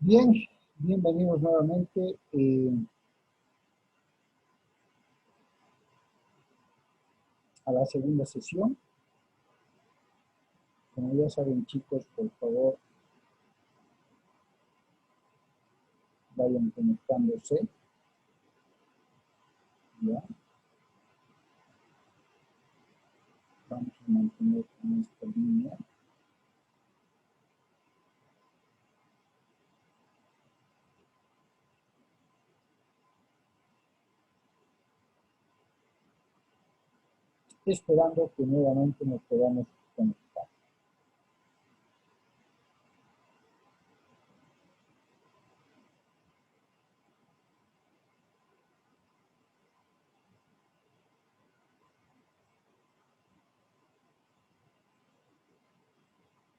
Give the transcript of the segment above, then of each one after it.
Bien, bienvenidos nuevamente a la segunda sesión. Como ya saben, chicos, por favor, vayan conectándose. Ya, vamos a mantener en esta línea. Esperando que nuevamente nos podamos conectar.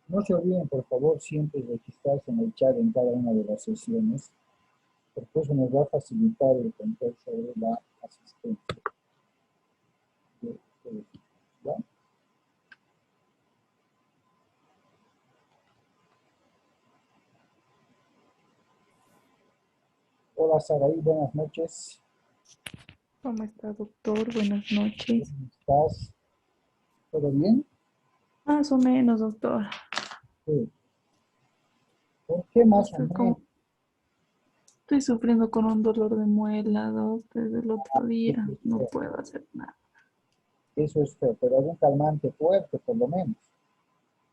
No se olviden, por favor, siempre registrarse en el chat en cada una de las sesiones, porque eso nos va a facilitar el control sobre la asistencia de ustedes. ¿Ya? Hola, Saraí, buenas noches. ¿Cómo está, doctor? Buenas noches. ¿Cómo estás? ¿Todo bien? Más o menos, doctor. Sí. ¿Por qué más o Estoy menos? como, estoy sufriendo con un dolor de muela, desde el otro Eso día. es No feo, puedo hacer nada. eso es feo, pero algún calmante fuerte, por lo menos.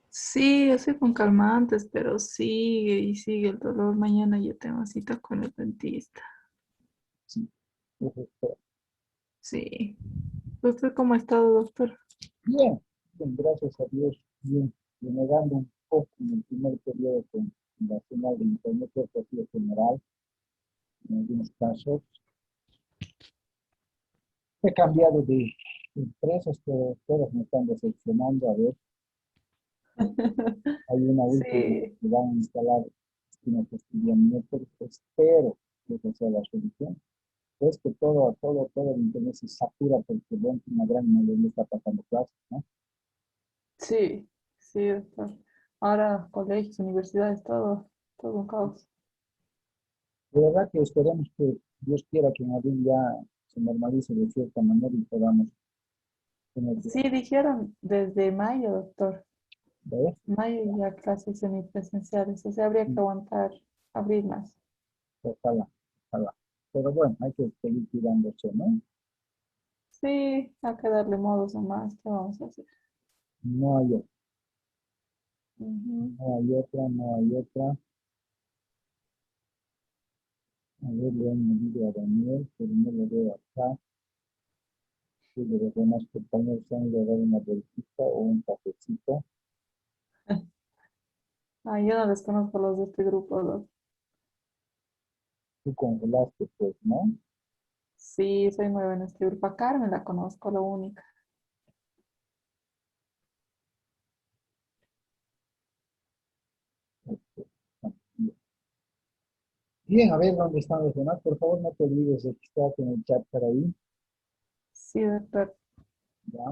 Sí, estoy con calmantes, pero sigue y sigue el dolor. Mañana ya tengo cita con el dentista. Sí, eso es feo. Sí. ¿Usted cómo ha estado, doctor? Bien, bien, gracias a Dios, bien. Renegando un poco en el primer periodo con la final de internet, creo que ha sido general en algunos casos. He cambiado de empresas, pero todas me están decepcionando. A ver, hay una última Sí, que van a instalar una pastilla miércoles, espero que esa sea la solución. Es que todo el internet se satura porque bueno, una gran mayoría está pasando clases, ¿no? sí, sí, doctor. Ahora, colegios, universidades, todo un caos. De verdad que esperemos que Dios quiera que en abril ya se normalice de cierta manera y podamos tener Sí, clases. dijeron desde mayo, doctor. ¿Ves? Mayo ya clases semipresenciales, o sea, habría que Sí, aguantar abril más. ojalá, ojalá. Pero bueno, hay que seguir cuidándose, ¿no? Sí, hay que darle modos nomás, ¿qué vamos a hacer? No hay otra, Ujú. no hay otra, no hay otra. A ver, le he añadido a Daniel, pero no lo veo acá. Si de los demás compañeros han ido a dar una vueltita o un cafecito. Ah, yo no les conozco a los de este grupo, Tú congelaste, pues, ¿no? Sí, soy nueva en este grupo. A Carmen la conozco, lo única. Bien, a ver dónde están los demás. Por favor, no te olvides de registrarte en el chat para ahí. Sí, doctor. Ya,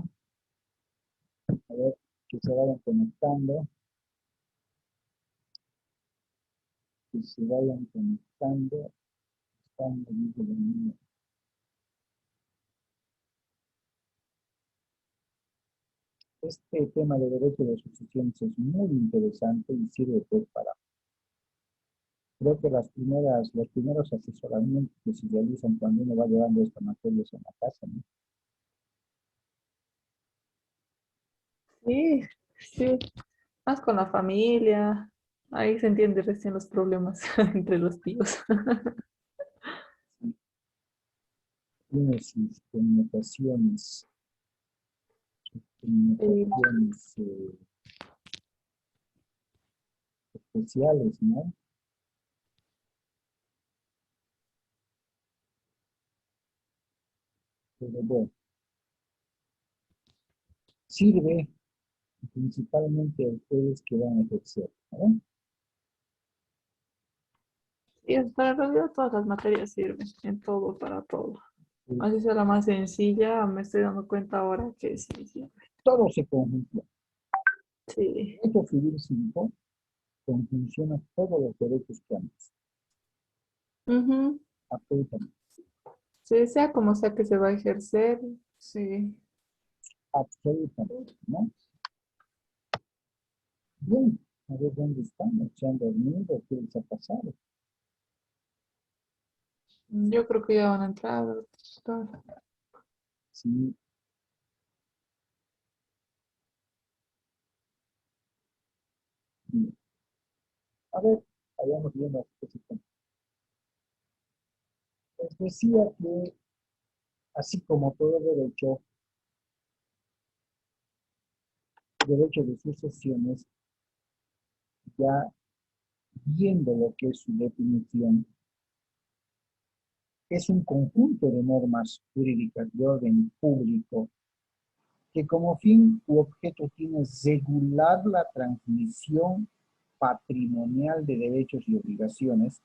a ver que se vayan conectando, que se vayan conectando. Están ahí de la línea. Este tema de derecho de asociaciones es muy interesante y sirve pues para, creo que los primeros asesoramientos que se realizan cuando uno va llevando estas materias en la casa, ¿no? Sí, sí. Más con la familia. Ahí se entiende recién los problemas entre los tíos. Sí, tiene sus Sí, connotaciones especiales, ¿no? Pero bueno, sirve principalmente a ustedes que van a ejercer, ¿no? sí, para en realidad todas las materias sirven, en todo, para todo. Sí, Así sea la más sencilla, me estoy dando cuenta ahora que sí, sí. todo se conjunta. Sí. Derecho civil 5, conjunciona todos los derechos que amas. Ujú. Absolutamente. Sí, sea como sea que se va a ejercer, sí. Absolutamente, ¿no? Bien, a ver dónde estamos. ¿Se han dormido? ¿Qué les ha pasado? Yo creo que ya van a entrar. Sí, bien. A ver, vayamos viendo las cositas. Les decía que, así como todo derecho de sucesiones, ya viendo lo que es su definición, es un conjunto de normas jurídicas de orden público que como fin u objeto tiene regular la transmisión patrimonial de derechos y obligaciones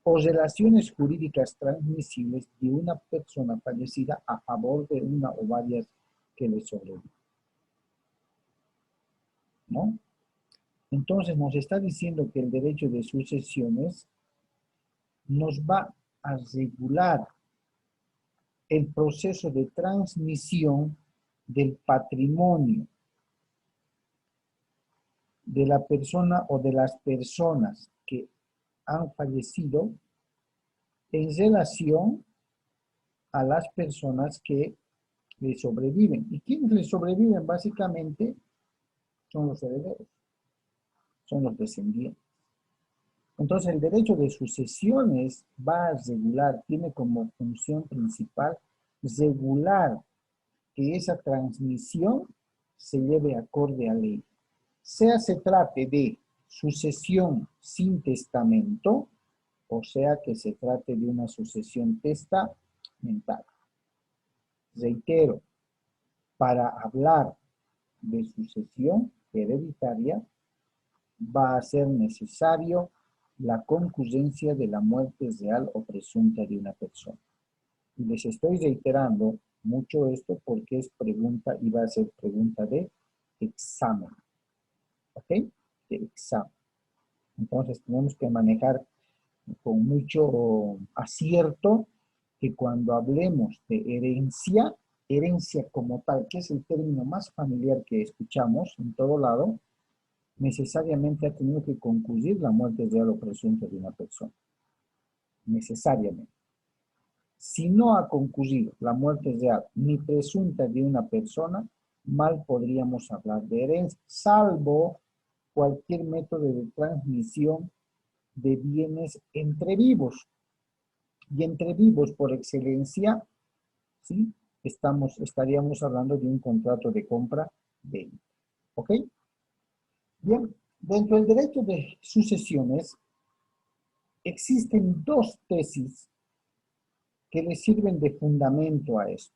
o relaciones jurídicas transmisibles de una persona fallecida a favor de una o varias que le sobreviven, ¿no? Entonces nos está diciendo que el derecho de sucesiones nos va a regular el proceso de transmisión del patrimonio de la persona o de las personas que han fallecido en relación a las personas que le sobreviven. ¿Y quienes le sobreviven? Básicamente son los herederos, son los descendientes. Entonces el derecho de sucesiones va a regular, tiene como función principal regular que esa transmisión se lleve acorde a ley. Sea se trate de sucesión sin testamento, o sea que se trate de una sucesión testamental. Reitero, para hablar de sucesión hereditaria va a ser necesario la concurrencia de la muerte real o presunta de una persona. Y les estoy reiterando mucho esto porque es pregunta y va a ser pregunta de examen. ¿Ok? De examen. Entonces tenemos que manejar con mucho acierto que cuando hablemos de herencia, herencia como tal, que es el término más familiar que escuchamos en todo lado, necesariamente ha tenido que concluir la muerte real o presunta de una persona. Necesariamente. Si no ha concurrido la muerte real ni presunta de una persona, mal podríamos hablar de herencia, salvo cualquier método de transmisión de bienes entre vivos. Y entre vivos, por excelencia, ¿sí? Estaríamos hablando de un contrato de compra-venta. ¿Ok? Bien, dentro del derecho de sucesiones existen dos tesis que le sirven de fundamento a esto.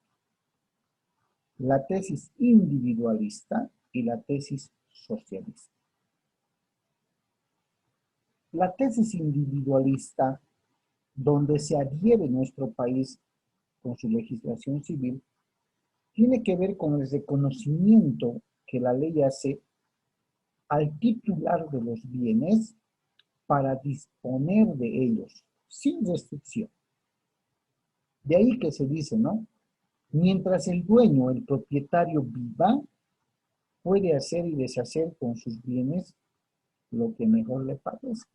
La tesis individualista y la tesis socialista. La tesis individualista, donde se adhiere nuestro país con su legislación civil, tiene que ver con el reconocimiento que la ley hace al titular de los bienes para disponer de ellos, sin restricción. De ahí que se dice, ¿no? Mientras el dueño, el propietario viva, puede hacer y deshacer con sus bienes lo que mejor le parezca.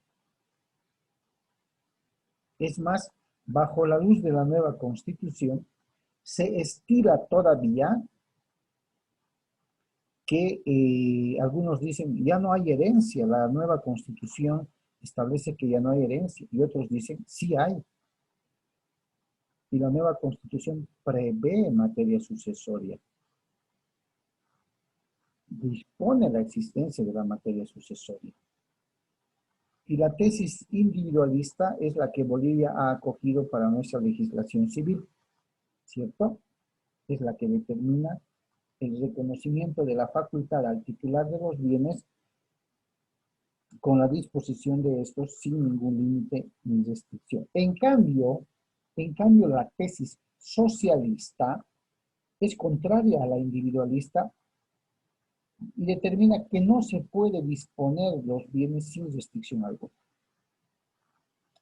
Es más, bajo la luz de la nueva Constitución, se estira todavía que algunos dicen, ya no hay herencia, la nueva Constitución establece que ya no hay herencia, y otros dicen, sí hay. Y la nueva Constitución prevé materia sucesoria, dispone la existencia de la materia sucesoria. Y la tesis individualista es la que Bolivia ha acogido para nuestra legislación civil, ¿cierto? Es la que determina el reconocimiento de la facultad al titular de los bienes con la disposición de estos sin ningún límite ni restricción. En cambio, la tesis socialista es contraria a la individualista y determina que no se puede disponer los bienes sin restricción alguna,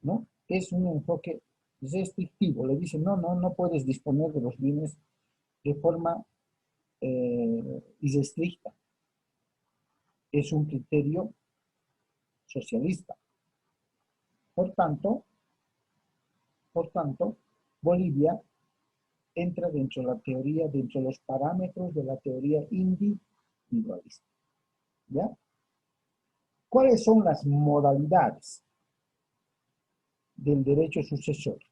¿no? Es un enfoque restrictivo, le dice, no puedes disponer de los bienes de forma irrestricta. Es un criterio socialista. Por tanto, Bolivia entra dentro de la teoría, dentro de los parámetros de la teoría individualista. ¿Ya? ¿Cuáles son las modalidades del derecho sucesorio?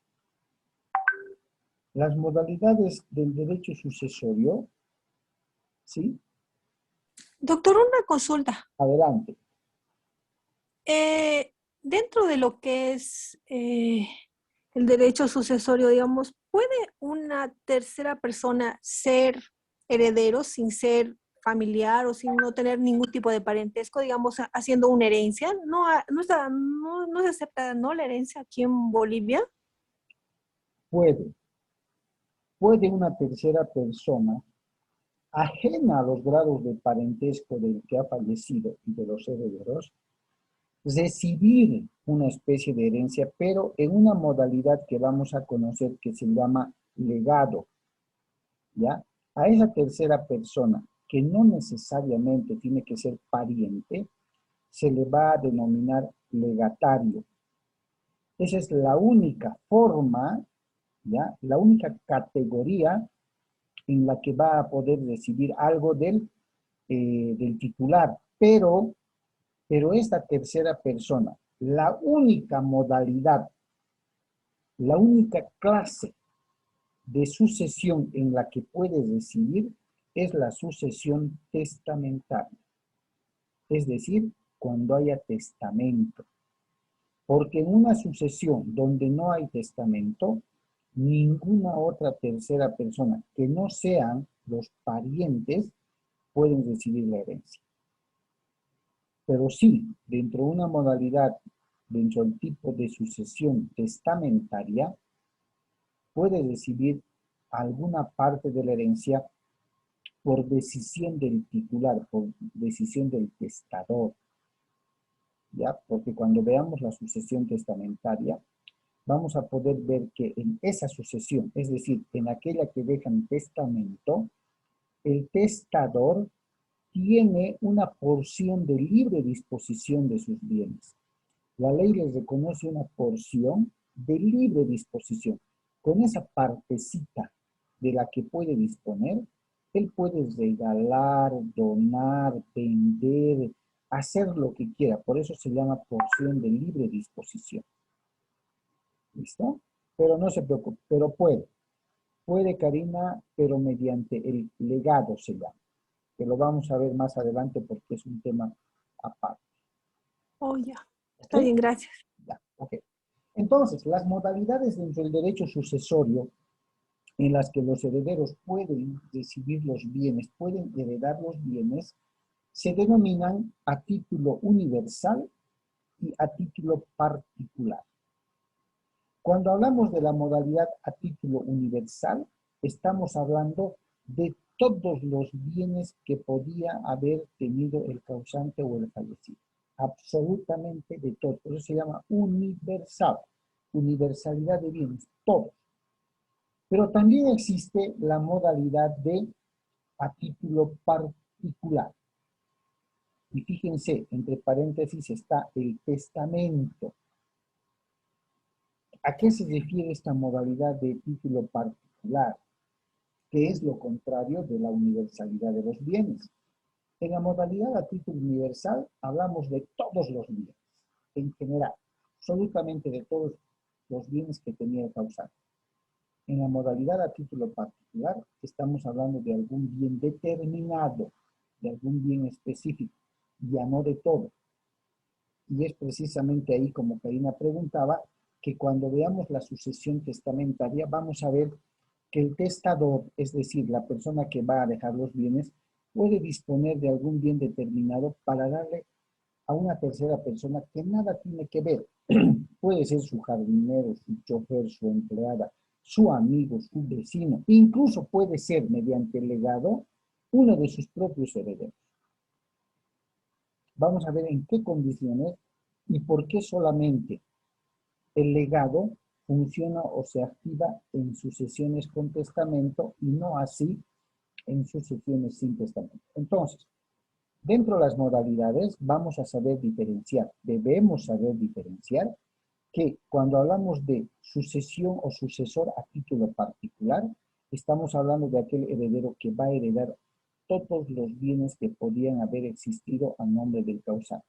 Las modalidades del derecho sucesorio, ¿sí? Doctor, una consulta. Adelante. Dentro de lo que es el derecho sucesorio, digamos, ¿puede una tercera persona ser heredero sin ser familiar o sin no tener ningún tipo de parentesco, digamos, haciendo una herencia? No se acepta, ¿no?, la herencia aquí en Bolivia. Puede una tercera persona, ajena a los grados de parentesco del que ha fallecido y de los herederos, recibir una especie de herencia, pero en una modalidad que vamos a conocer que se llama legado, ¿ya? A esa tercera persona, que no necesariamente tiene que ser pariente, se le va a denominar legatario. Esa es la única forma, ¿ya? La única categoría en la que va a poder recibir algo del titular, pero esta tercera persona, la única modalidad, la única clase de sucesión en la que puede recibir es la sucesión testamentaria, es decir, cuando haya testamento. Porque en una sucesión donde no hay testamento, ninguna otra tercera persona que no sean los parientes pueden recibir la herencia. Pero sí, dentro de una modalidad, dentro del tipo de sucesión testamentaria, puede recibir alguna parte de la herencia por decisión del titular, por decisión del testador. ¿Ya? Porque cuando veamos la sucesión testamentaria, vamos a poder ver que en esa sucesión, es decir, en aquella que dejan testamento, el testador tiene una porción de libre disposición de sus bienes. La ley les reconoce una porción de libre disposición. Con esa partecita de la que puede disponer, él puede regalar, donar, vender, hacer lo que quiera. Por eso se llama porción de libre disposición. ¿Listo? Pero no se preocupe, pero puede. Puede, Karina, pero mediante el legado se llama. Que lo vamos a ver más adelante porque es un tema aparte. Oh, ya. Está ¿Ok? bien, gracias. Ya, ok. Entonces, las modalidades dentro del derecho sucesorio en las que los herederos pueden recibir los bienes, pueden heredar los bienes, se denominan a título universal y a título particular. Cuando hablamos de la modalidad a título universal, estamos hablando de todos los bienes que podía haber tenido el causante o el fallecido. Absolutamente de todo. Por eso se llama universal. Universalidad de bienes, todos. Pero también existe la modalidad de a título particular. Y fíjense, entre paréntesis está el testamento. ¿A qué se refiere esta modalidad de título particular? Que es lo contrario de la universalidad de los bienes. En la modalidad a título universal hablamos de todos los bienes, en general, absolutamente de todos los bienes que tenía el causante. En la modalidad a título particular estamos hablando de algún bien determinado, de algún bien específico, ya no de todo. Y es precisamente ahí, como Karina preguntaba, que cuando veamos la sucesión testamentaria vamos a ver que el testador, es decir, la persona que va a dejar los bienes, puede disponer de algún bien determinado para darle a una tercera persona que nada tiene que ver. Puede ser su jardinero, su chofer, su empleada, su amigo, su vecino. Incluso puede ser, mediante el legado, uno de sus propios herederos. Vamos a ver en qué condiciones y por qué solamente el legado funciona o se activa en sucesiones con testamento y no así en sucesiones sin testamento. Entonces, dentro de las modalidades vamos a saber diferenciar, debemos saber diferenciar que cuando hablamos de sucesión o sucesor a título particular, estamos hablando de aquel heredero que va a heredar todos los bienes que podían haber existido a nombre del causante.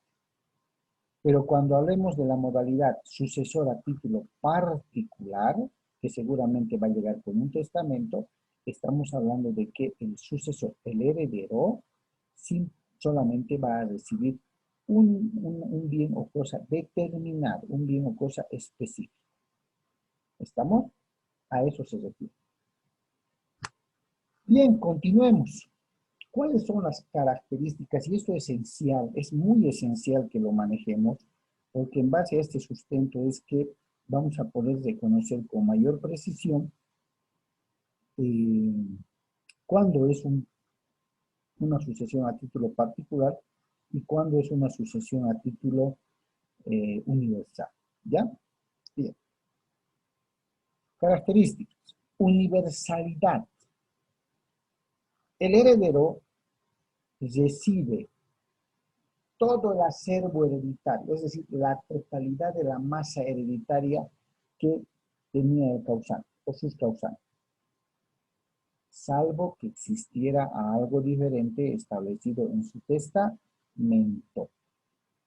Pero cuando hablemos de la modalidad sucesor a título particular, que seguramente va a llegar con un testamento, estamos hablando de que el sucesor, el heredero, solamente va a recibir un bien o cosa determinado, un bien o cosa específico. ¿Estamos? A eso se refiere. Bien, continuemos. ¿Cuáles son las características? Y esto es esencial, es muy esencial que lo manejemos, porque en base a este sustento es que vamos a poder reconocer con mayor precisión cuándo es una sucesión a título particular y cuándo es una sucesión a título universal. ¿Ya? Bien. Características. Universalidad. El heredero recibe todo el acervo hereditario, es decir, la totalidad de la masa hereditaria que tenía el causante o sus causantes, salvo que existiera algo diferente establecido en su testamento.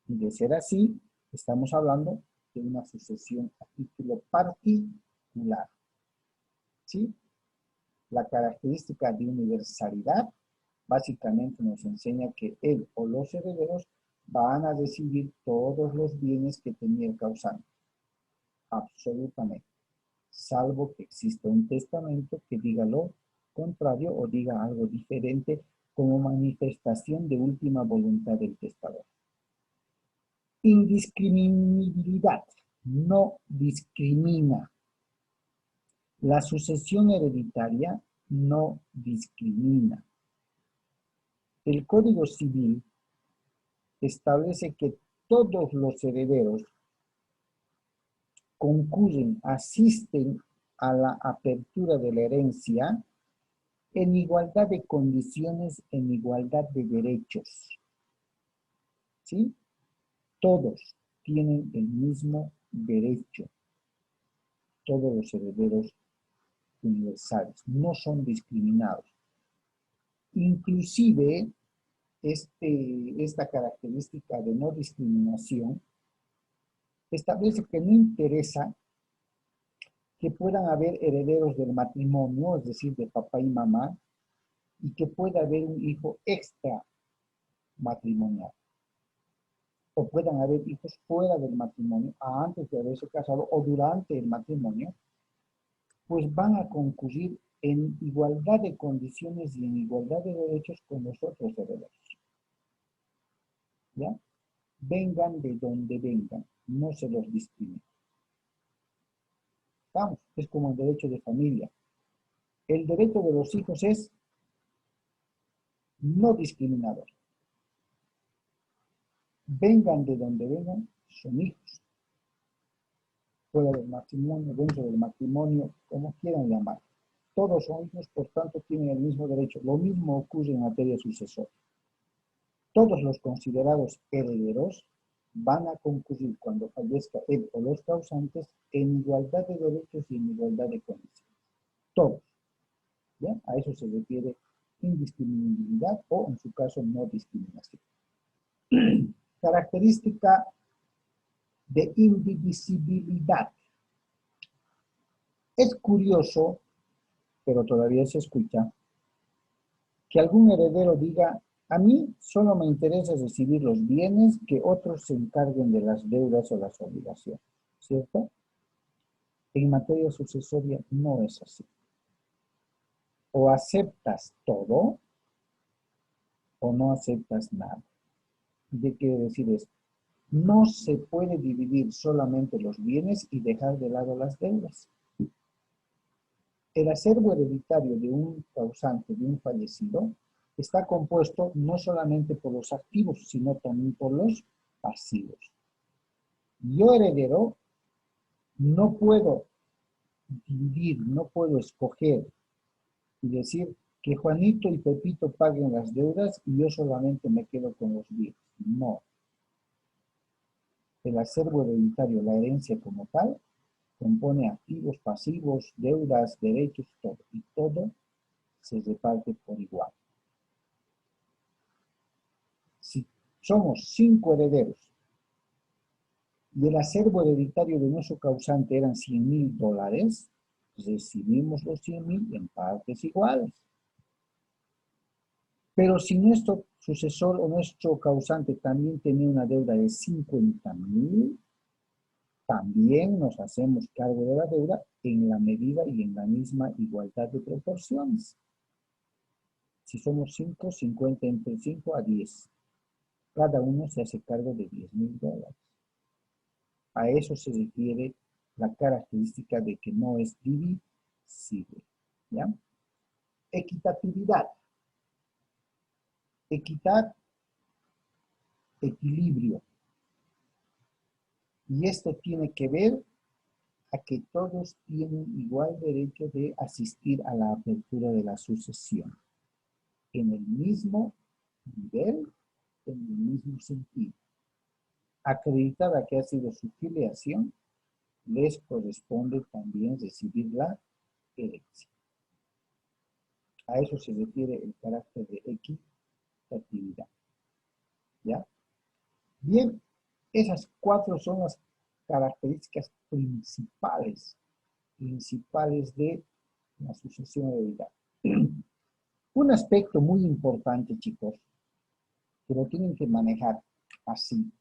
Y de ser así, estamos hablando de una sucesión a título particular. ¿Sí? La característica de universalidad básicamente nos enseña que él o los herederos van a recibir todos los bienes que tenía el causante. Absolutamente. Salvo que exista un testamento que diga lo contrario o diga algo diferente como manifestación de última voluntad del testador. Indiscriminabilidad. No discrimina. La sucesión hereditaria no discrimina. El Código Civil establece que todos los herederos concurren, asisten a la apertura de la herencia en igualdad de condiciones, en igualdad de derechos. ¿Sí? Todos tienen el mismo derecho. Todos los herederos universales no son discriminados. Inclusive, esta característica de no discriminación establece que no interesa que puedan haber herederos del matrimonio, es decir, de papá y mamá, y que pueda haber un hijo extra matrimonial. O puedan haber hijos fuera del matrimonio, antes de haberse casado o durante el matrimonio, pues van a concurrir en igualdad de condiciones y en igualdad de derechos con los otros herederos. ¿Ya? Vengan de donde vengan, no se los discrimina. Vamos, es como el derecho de familia. El derecho de los hijos es no discriminador. Vengan de donde vengan, son hijos. Fuera del matrimonio, dentro del matrimonio, como quieran llamar. Todos son hijos, por tanto tienen el mismo derecho. Lo mismo ocurre en materia sucesoria. Todos los considerados herederos van a concurrir cuando fallezca él o los causantes en igualdad de derechos y en igualdad de condiciones. Todos. ¿Ya? A eso se refiere indiscriminabilidad o, en su caso, no discriminación. Característica de indivisibilidad. Es curioso, pero todavía se escucha, que algún heredero diga: a mí solo me interesa recibir los bienes, que otros se encarguen de las deudas o las obligaciones. ¿Cierto? En materia sucesoria no es así. O aceptas todo o no aceptas nada. ¿Qué quiere decir esto? No se puede dividir solamente los bienes y dejar de lado las deudas. El acervo hereditario de un causante, de un fallecido, está compuesto no solamente por los activos, sino también por los pasivos. Yo, heredero, no puedo dividir, no puedo escoger y decir que Juanito y Pepito paguen las deudas y yo solamente me quedo con los bienes. No. El acervo hereditario, la herencia como tal, compone activos, pasivos, deudas, derechos, todo. Y todo se reparte por igual. Si somos 5 herederos y el acervo hereditario de nuestro causante eran $100,000, recibimos los 100,000 en partes iguales. Pero si nuestro sucesor o nuestro causante también tenía una deuda de 50,000, también nos hacemos cargo de la deuda en la medida y en la misma igualdad de proporciones. Si somos 5, 50 entre 5 a 10. Cada uno se hace cargo de $10,000. A eso se refiere la característica de que no es divisible. ¿Ya? Equitatividad. Equidad, equilibrio. Y esto tiene que ver a que todos tienen igual derecho de asistir a la apertura de la sucesión, en el mismo nivel, en el mismo sentido. Acreditada que ha sido su filiación, les corresponde también recibir la herencia. A eso se refiere el carácter de equitatividad. ¿Ya? Bien, esas 4 son las características principales de la sucesión hereditaria. Un aspecto muy importante, chicos, que lo tienen que manejar así,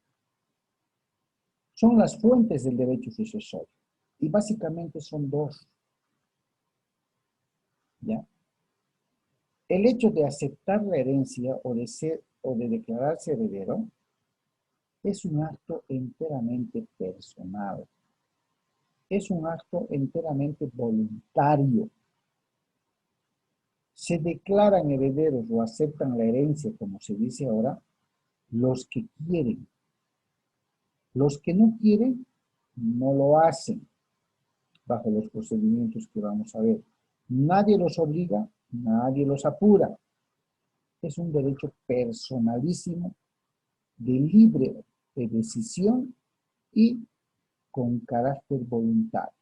son las fuentes del derecho sucesorio. Y básicamente son 2. ¿Ya? El hecho de aceptar la herencia o de declararse heredero es un acto enteramente personal. Es un acto enteramente voluntario. Se declaran herederos o aceptan la herencia, como se dice ahora, los que quieren. Los que no quieren, no lo hacen, bajo los procedimientos que vamos a ver. Nadie los obliga, nadie los apura. Es un derecho personalísimo, de libre decisión y con carácter voluntario.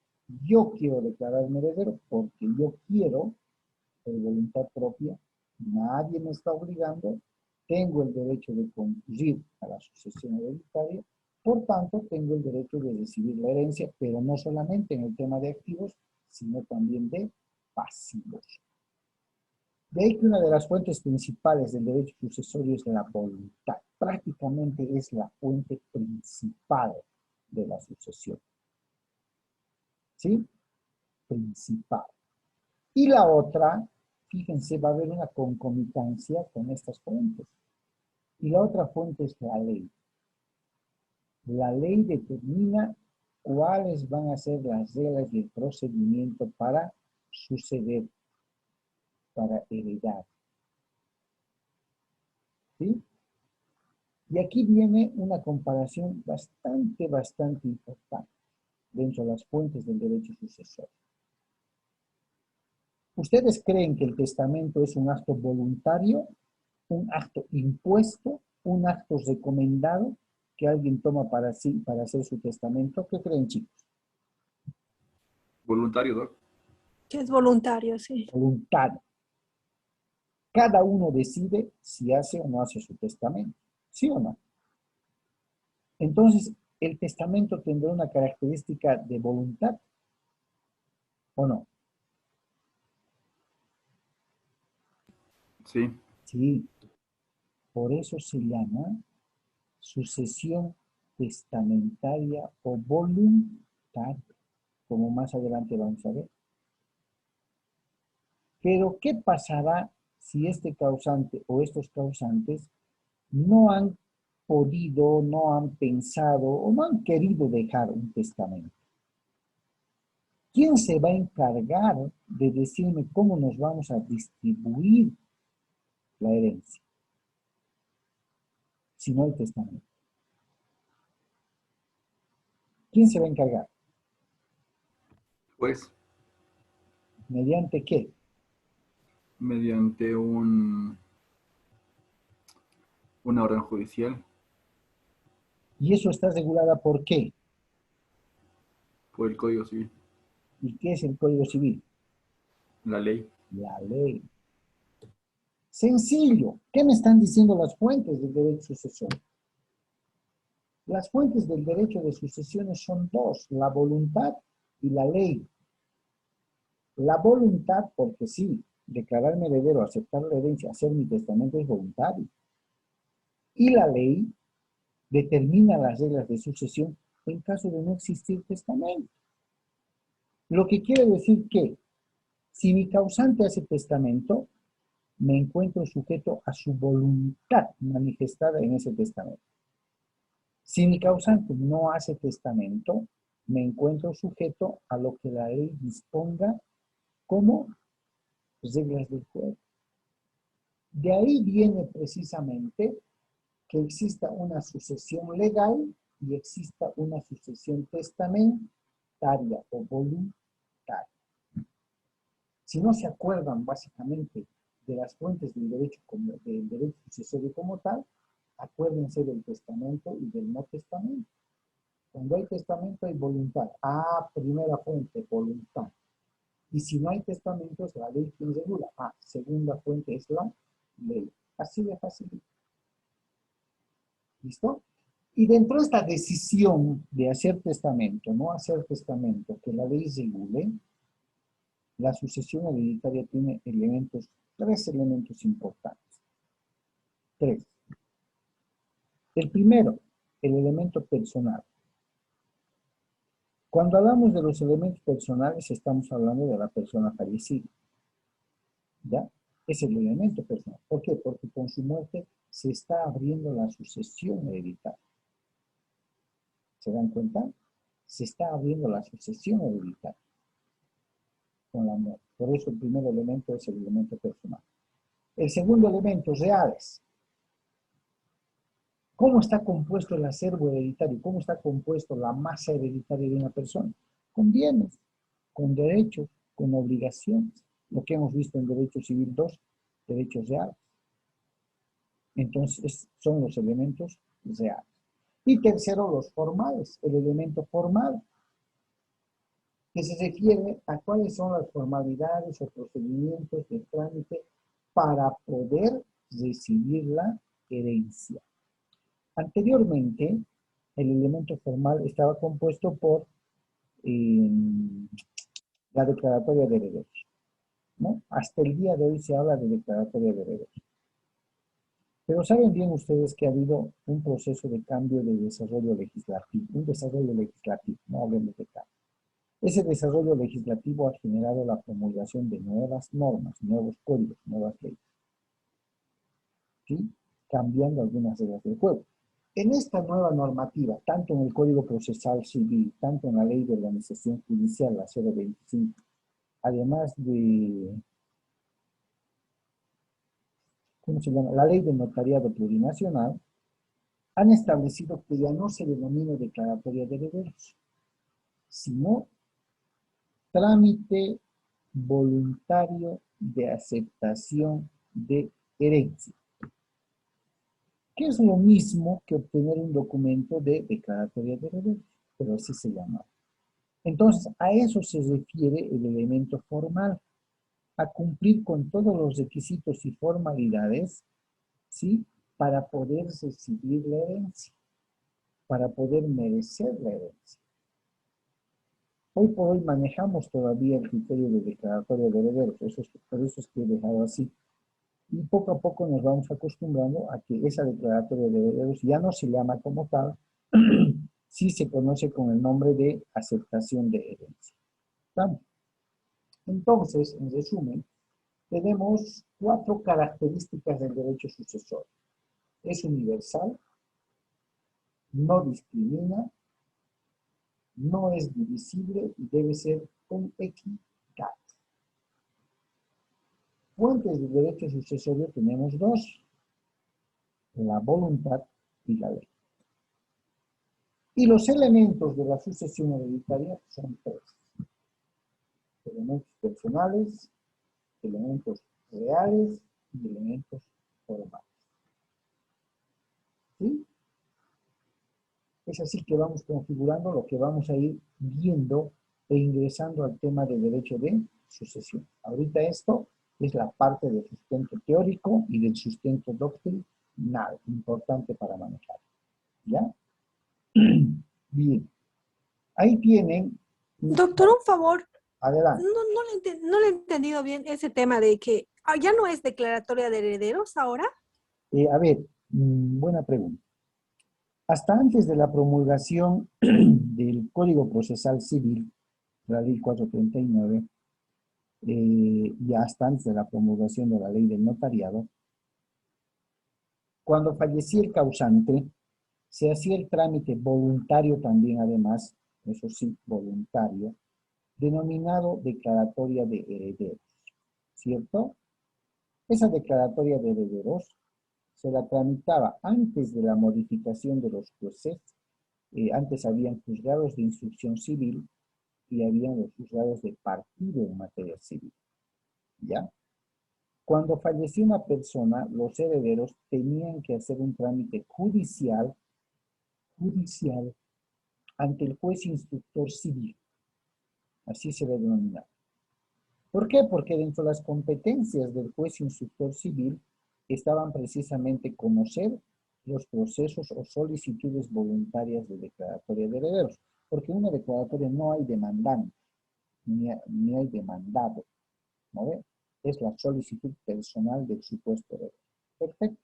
Yo quiero declararme heredero porque yo quiero, por voluntad propia, nadie me está obligando, tengo el derecho de concurrir a la sucesión hereditaria, por tanto tengo el derecho de recibir la herencia, pero no solamente en el tema de activos, sino también de pasivos. De ahí que una de las fuentes principales del derecho sucesorio es la voluntad. Prácticamente es la fuente principal de la sucesión. ¿Sí? Principal. Y la otra, fíjense, va a haber una concomitancia con estas fuentes. Y la otra fuente es la ley. La ley determina cuáles van a ser las reglas y el procedimiento para suceder, para heredar. ¿Sí? Y aquí viene una comparación bastante importante dentro de las fuentes del derecho sucesorio. ¿Ustedes creen que el testamento es un acto voluntario, un acto impuesto, un acto recomendado que alguien toma para sí, para hacer su testamento? ¿Qué creen, chicos? Voluntario, Doc. Que es voluntario, sí. Voluntario. Cada uno decide si hace o no hace su testamento. ¿Sí o no? Entonces, ¿el testamento tendrá una característica de voluntad o no? Sí. Sí. Por eso se llama sucesión testamentaria o voluntaria, como más adelante vamos a ver. Pero, ¿qué pasará si este causante o estos causantes no han podido, no han pensado o no han querido dejar un testamento? ¿Quién se va a encargar de decirme cómo nos vamos a distribuir la herencia, si no hay testamento. ¿Quién se va a encargar? Pues, ¿Mediante qué? mediante una orden judicial, Y eso está regulada por qué. por el Código Civil, ¿Y qué es el Código Civil? la ley. La ley. Sencillo. ¿Qué me están diciendo las fuentes del derecho sucesorio? Las fuentes del derecho de sucesiones son dos, la voluntad y la ley. La voluntad, porque sí, declararme heredero, aceptar la herencia, hacer mi testamento es voluntario. Y la ley determina las reglas de sucesión en caso de no existir testamento. Lo que quiere decir que si mi causante hace testamento, me encuentro sujeto a su voluntad manifestada en ese testamento. Si mi causante no hace testamento, me encuentro sujeto a lo que la ley disponga como reglas del juego. De ahí viene precisamente que exista una sucesión legal y exista una sucesión testamentaria o voluntaria. Si no se acuerdan básicamente de las fuentes del derecho sucesorio como tal, acuérdense del testamento y del no testamento. Cuando hay testamento hay voluntad. Primera fuente, voluntad. Y si no hay testamento es la ley quien regula. Segunda fuente es la ley. Así de fácil. ¿Listo? Y dentro de esta decisión de hacer testamento, no hacer testamento, que la ley regule, la sucesión hereditaria tiene tres elementos importantes. Tres. El primero, el elemento personal. Cuando hablamos de los elementos personales, estamos hablando de la persona fallecida. ¿Ya? Es el elemento personal. ¿Por qué? Porque con su muerte se está abriendo la sucesión hereditaria. ¿Se dan cuenta? Se está abriendo la sucesión hereditaria con la muerte. Por eso el primer elemento es el elemento personal. El segundo elemento, reales. ¿Cómo está compuesto el acervo hereditario? ¿Cómo está compuesto la masa hereditaria de una persona? Con bienes, con derechos, con obligaciones. Lo que hemos visto en Derecho Civil 2, derechos reales. Entonces, son los elementos reales. Y tercero, los formales, el elemento formal, que se refiere a cuáles son las formalidades o procedimientos de trámite para poder recibir la herencia. Anteriormente, el elemento formal estaba compuesto por la declaratoria de herederos, ¿no? Hasta el día de hoy se habla de declaratoria de herederos. Pero saben bien ustedes que ha habido un proceso de cambio de desarrollo legislativo, no hablemos de cambio. Ese desarrollo legislativo ha generado la promulgación de nuevas normas, nuevos códigos, nuevas leyes, ¿sí? Cambiando algunas reglas del juego. En esta nueva normativa, tanto en el Código Procesal Civil, tanto en la Ley de Organización Judicial, la 025, además de, ¿cómo se llama? La Ley de Notariado Plurinacional, han establecido que ya no se denomina declaratoria de herederos, sino trámite voluntario de aceptación de herencia, que es lo mismo que obtener un documento de declaratoria de herederos, pero así se llama. Entonces, a eso se refiere el elemento formal, a cumplir con todos los requisitos y formalidades, ¿sí? Para poder recibir la herencia, para poder merecer la herencia. Hoy por hoy manejamos todavía el criterio de declaratoria de herederos, por eso es que he dejado así. Y poco a poco nos vamos acostumbrando a que esa declaratoria de herederos ya no se llama como tal, sí se conoce con el nombre de aceptación de herencia. ¿Vale? Entonces, en resumen, tenemos 4 características del derecho sucesorio. Es universal, no discrimina, no es divisible y debe ser con equidad. Fuentes de derecho sucesorio tenemos dos, la voluntad y la ley. Y los elementos de la sucesión hereditaria son tres. Elementos personales, elementos reales y elementos formales. ¿Sí? Es así que vamos configurando lo que vamos a ir viendo e ingresando al tema de derecho de sucesión. Ahorita esto es la parte del sustento teórico y del sustento doctrinal, importante para manejar. ¿Ya? Bien. Ahí tienen... Doctor, un favor. Adelante. No le he entendido bien ese tema de que ya no es declaratoria de herederos ahora. A ver, buena pregunta. Hasta antes de la promulgación del Código Procesal Civil, la Ley 439, y hasta antes de la promulgación de la Ley del Notariado, cuando fallecía el causante, se hacía el trámite voluntario también, además, eso sí, voluntario, denominado declaratoria de herederos, ¿cierto? Esa declaratoria de herederos se la tramitaba antes de la modificación de los jueces. Antes habían juzgados de instrucción civil y habían los juzgados de partido en materia civil, ¿ya? Cuando falleció una persona, los herederos tenían que hacer un trámite judicial ante el juez instructor civil, así se le denomina. ¿Por qué? Porque dentro de las competencias del juez instructor civil estaban precisamente conocer los procesos o solicitudes voluntarias de declaratoria de herederos, porque en una declaratoria no hay demandante, ni hay demandado, ¿no ve? Es la solicitud personal del supuesto heredero. Perfecto.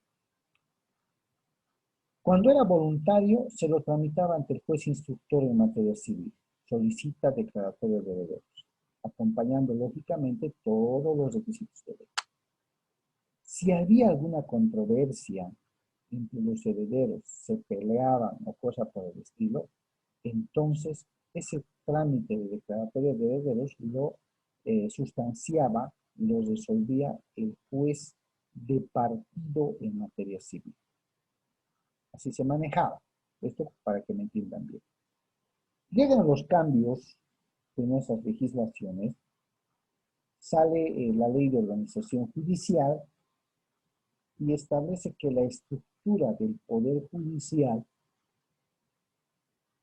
Cuando era voluntario, se lo tramitaba ante el juez instructor en materia civil. Solicita declaratoria de herederos, acompañando lógicamente todos los requisitos de ley. Si había alguna controversia entre los herederos, se peleaban o cosa por el estilo, entonces ese trámite de declaratoria de herederos lo sustanciaba, lo resolvía el juez de partido en materia civil. Así se manejaba. Esto para que me entiendan bien. Llegan los cambios en esas legislaciones, sale la ley de organización judicial y establece que la estructura del poder judicial,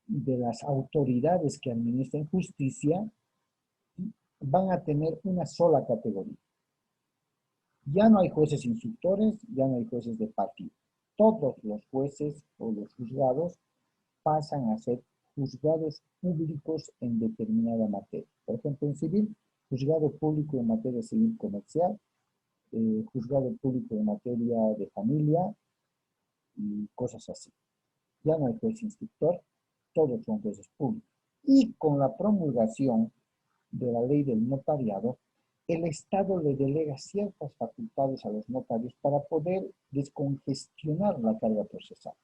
de las autoridades que administran justicia, van a tener una sola categoría. Ya no hay jueces instructores, ya no hay jueces de partido. Todos los jueces o los juzgados pasan a ser juzgados públicos en determinada materia. Por ejemplo, en civil, juzgado público en materia civil comercial, juzgado público en materia de familia y cosas así. Ya no hay juez instructor, todos son jueces públicos. Y con la promulgación de la ley del notariado, el Estado le delega ciertas facultades a los notarios para poder descongestionar la carga procesal.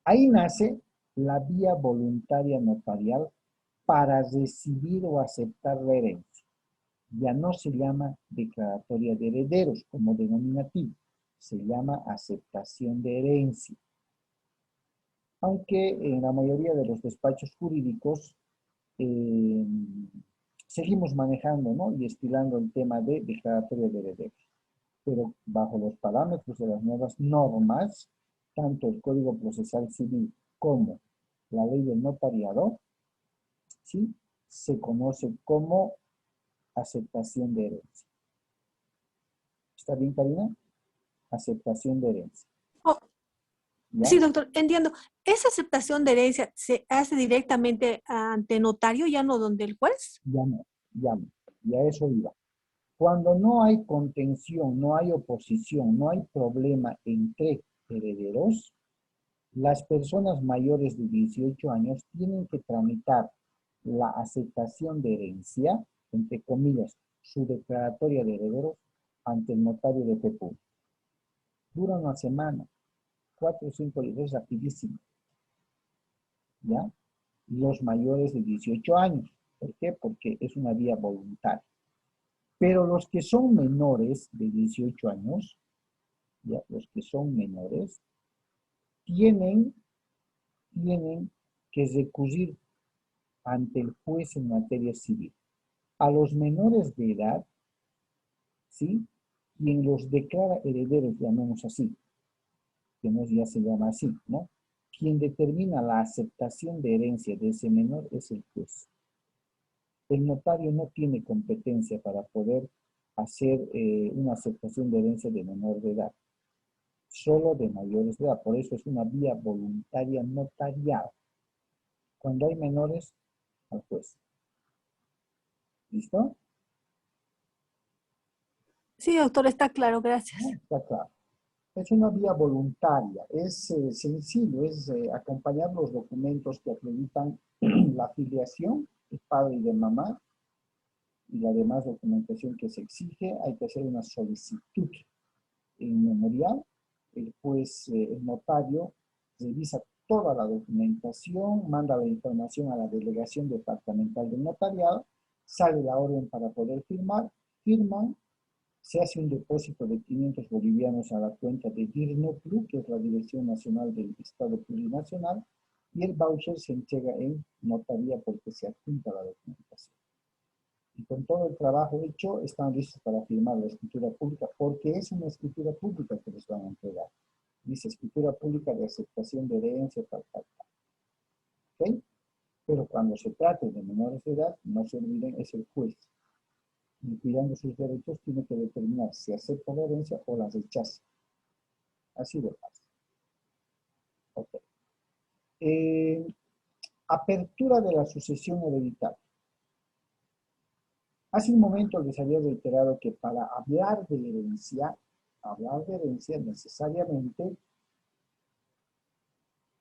Ahí nace la vía voluntaria notarial para recibir o aceptar la herencia. Ya no se llama declaratoria de herederos como denominativo, se llama aceptación de herencia. Aunque en la mayoría de los despachos jurídicos seguimos manejando, ¿no?, y estilando el tema de declaratoria de herederos. Pero bajo los parámetros de las nuevas normas, tanto el Código Procesal Civil como la ley del notariado, ¿sí?, se conoce como aceptación de herencia. ¿Está bien, Karina? Aceptación de herencia. Oh, sí, doctor, entiendo. ¿Esa aceptación de herencia se hace directamente ante notario, ya no donde el juez? Ya no, y a eso iba. Cuando no hay contención, no hay oposición, no hay problema entre herederos, las personas mayores de 18 años tienen que tramitar la aceptación de herencia, entre comillas, su declaratoria de herederos, ante el notario de fe pública. Dura una semana, 4 o 5 días, es rapidísimo. ¿Ya? Los mayores de 18 años. ¿Por qué? Porque es una vía voluntaria. Pero los que son menores de 18 años, ¿ya? Los que son menores, tienen que recurrir ante el juez en materia civil. A los menores de edad, ¿sí? Quien los declara herederos, llamemos así, que no ya se llama así, ¿no? Quien determina la aceptación de herencia de ese menor es el juez. El notario no tiene competencia para poder hacer una aceptación de herencia de menor de edad, solo de mayores de edad. Por eso es una vía voluntaria notarial. Cuando hay menores, al juez. ¿Listo? Sí, doctor, está claro, gracias. Está claro. Es una vía voluntaria, es sencillo, es acompañar los documentos que acreditan la filiación de padre y de mamá y la demás documentación que se exige. Hay que hacer una solicitud en memorial. El juez, el notario, revisa toda la documentación, manda la información a la delegación departamental del notariado, sale la orden para poder firmar, firman. Se hace un depósito de 500 bolivianos a la cuenta de DIRNOPLU, que es la Dirección Nacional del Estado Plurinacional, y el voucher se entrega en notaría porque se adjunta la documentación. Y con todo el trabajo hecho, están listos para firmar la escritura pública, porque es una escritura pública que les van a entregar. Dice escritura pública de aceptación de herencia, tal. ¿Ok? Pero cuando se trate de menores de edad, no se olviden, es el juez. Liquidando sus derechos, tiene que determinar si acepta la herencia o la rechaza. Así de fácil. Ok. Apertura de la sucesión hereditaria. Hace un momento les había reiterado que para hablar de herencia necesariamente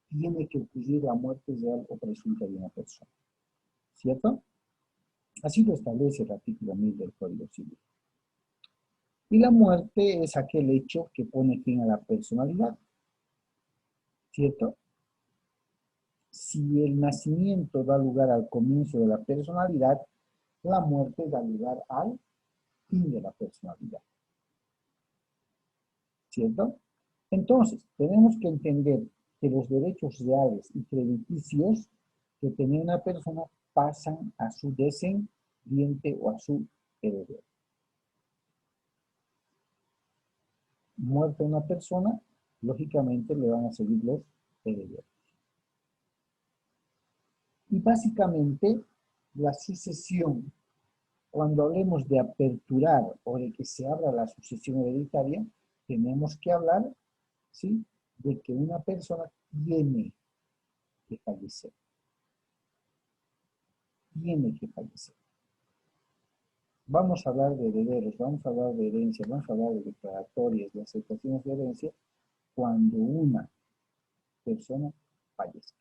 tiene que ocurrir la muerte real o presunta de una persona. ¿Cierto? Así lo establece el artículo 1000 del Código Civil. Y la muerte es aquel hecho que pone fin a la personalidad. ¿Cierto? Si el nacimiento da lugar al comienzo de la personalidad, la muerte da lugar al fin de la personalidad. ¿Cierto? Entonces, tenemos que entender que los derechos reales y crediticios que tenía una persona pasan a su descendiente o a su heredero. Muerta una persona, lógicamente le van a seguir los herederos. Y básicamente, la sucesión, cuando hablemos de aperturar o de que se abra la sucesión hereditaria, tenemos que hablar, ¿sí?, de que una persona tiene que fallecer. Tiene que fallecer. Vamos a hablar de herederos, vamos a hablar de herencia, vamos a hablar de declaratorias, de aceptaciones de herencia, cuando una persona fallece.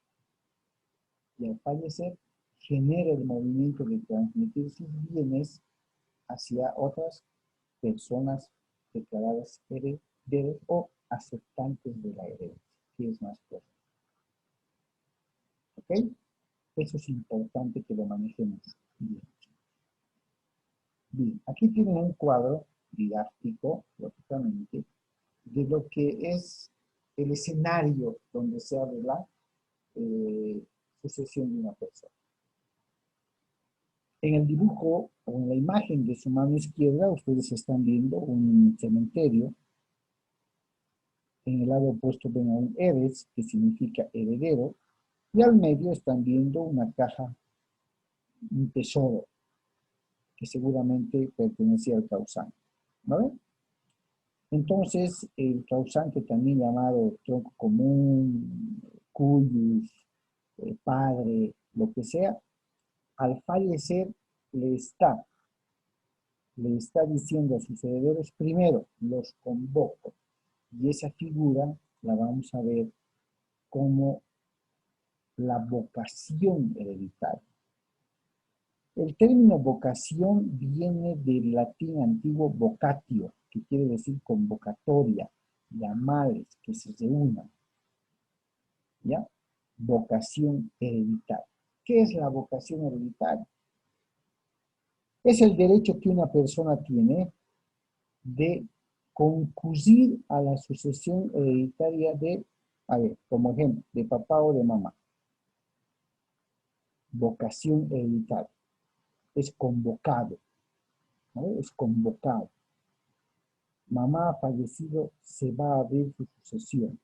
Y al fallecer, genera el movimiento de transmitir sus bienes hacia otras personas declaradas herederos o aceptantes de la herencia, que es más fuerte. ¿Ok? Eso es importante que lo manejemos bien. Bien, aquí tienen un cuadro didáctico, lógicamente, de lo que es el escenario donde se abre la sucesión de una persona. En el dibujo o en la imagen de su mano izquierda, ustedes están viendo un cementerio. En el lado opuesto ven a un Eres, que significa heredero, y al medio están viendo una caja, un tesoro, que seguramente pertenecía al causante. ¿Vale? Entonces, el causante, también llamado tronco común, cuyus, padre, lo que sea, al fallecer le está diciendo a sus herederos, primero, los convoco, y esa figura la vamos a ver como la vocación hereditaria. El término vocación viene del latín antiguo vocatio, que quiere decir convocatoria, llamarles, que se reúnan. ¿Ya? Vocación hereditaria. ¿Qué es la vocación hereditaria? Es el derecho que una persona tiene de concurrir a la sucesión hereditaria de, a ver, como ejemplo, de papá o de mamá. Vocación hereditaria. Es convocado, ¿no? Es convocado. Mamá ha fallecido, se va a abrir su sucesión.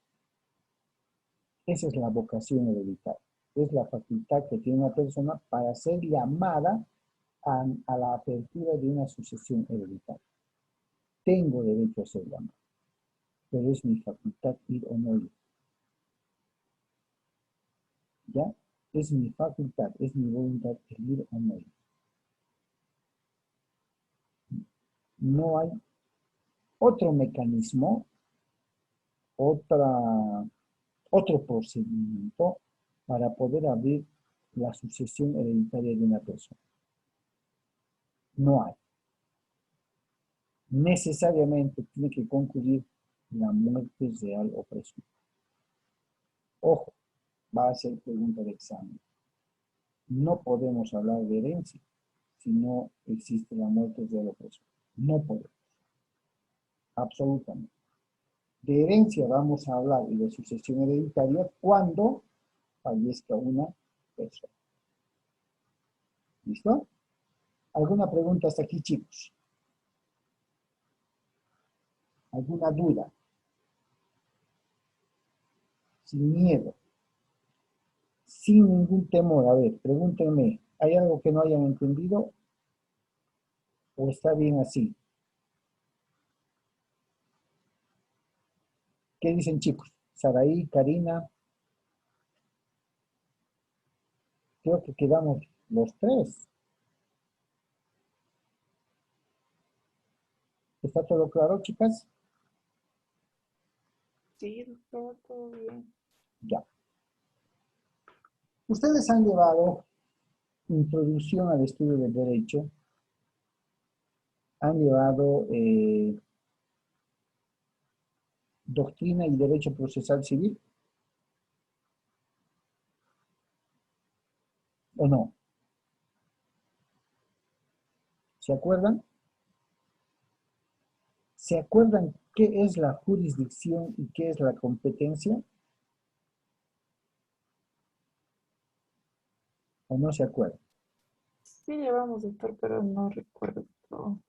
Esa es la vocación hereditaria. Es la facultad que tiene una persona para ser llamada a la apertura de una sucesión hereditaria. Tengo derecho a ser llamado, pero es mi facultad ir o no ir. ¿Ya? Es mi facultad, es mi voluntad el ir o no ir. No hay otro mecanismo, otro procedimiento para poder abrir la sucesión hereditaria de una persona. No hay. Necesariamente tiene que concluir la muerte real o presunta. Ojo, va a ser pregunta de examen. No podemos hablar de herencia si no existe la muerte real o presunta. No podemos. Absolutamente. De herencia vamos a hablar y de sucesión hereditaria cuando fallezca una persona. ¿Listo? ¿Alguna pregunta hasta aquí, chicos? ¿Alguna duda? Sin miedo. Sin ningún temor. A ver, pregúntenme. ¿Hay algo que no hayan entendido? ¿O está bien así? ¿Qué dicen, chicos? Saraí, Karina. Creo que quedamos los tres. ¿Está todo claro, chicas? Sí, doctor, todo bien. Ya. Ustedes han llevado introducción al estudio del derecho. Han llevado doctrina y derecho procesal civil. ¿O no? ¿Se acuerdan? ¿Se acuerdan qué es la jurisdicción y qué es la competencia? ¿O no se acuerdan? Sí, llevamos, doctor, pero no recuerdo todo.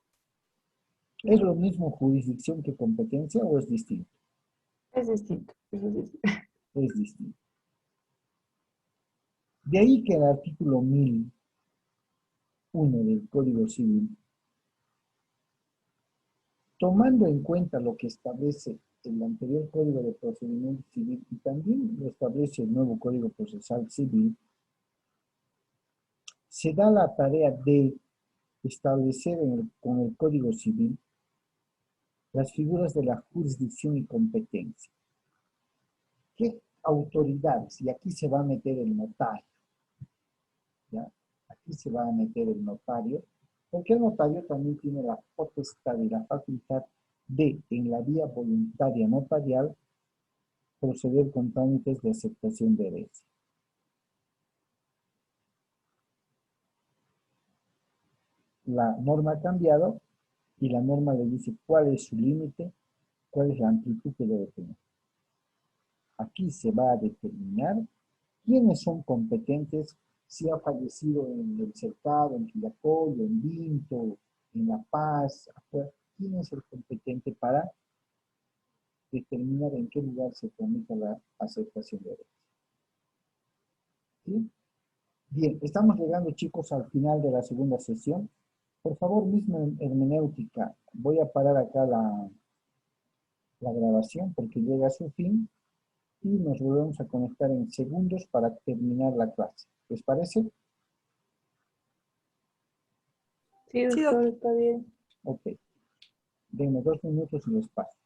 ¿Es lo mismo jurisdicción que competencia o es distinto? Es distinto, eso es distinto. Es distinto. De ahí que el artículo 1001 del Código Civil, tomando en cuenta lo que establece el anterior Código de Procedimiento Civil y también lo establece el nuevo Código Procesal Civil, se da la tarea de establecer con el Código Civil las figuras de la jurisdicción y competencia. ¿Qué autoridades? Y aquí se va a meter el notario, ¿ya? Aquí se va a meter el notario, porque el notario también tiene la potestad y la facultad de, en la vía voluntaria notarial, proceder con trámites de aceptación de herencia. La norma ha cambiado y la norma le dice cuál es su límite, cuál es la amplitud que debe tener. Aquí se va a determinar quiénes son competentes, si ha fallecido en el Cercado, en Quillacollo, en Vinto, en La Paz, quién es el competente para determinar en qué lugar se tramita la aceptación de herencia. ¿Sí? Bien, estamos llegando, chicos, al final de la segunda sesión. Por favor, misma hermenéutica, voy a parar acá la grabación porque llega a su fin y nos volvemos a conectar en segundos para terminar la clase. ¿Les parece? Sí, Sí, doctor, está bien. Ok. Denme 2 minutos y les paso.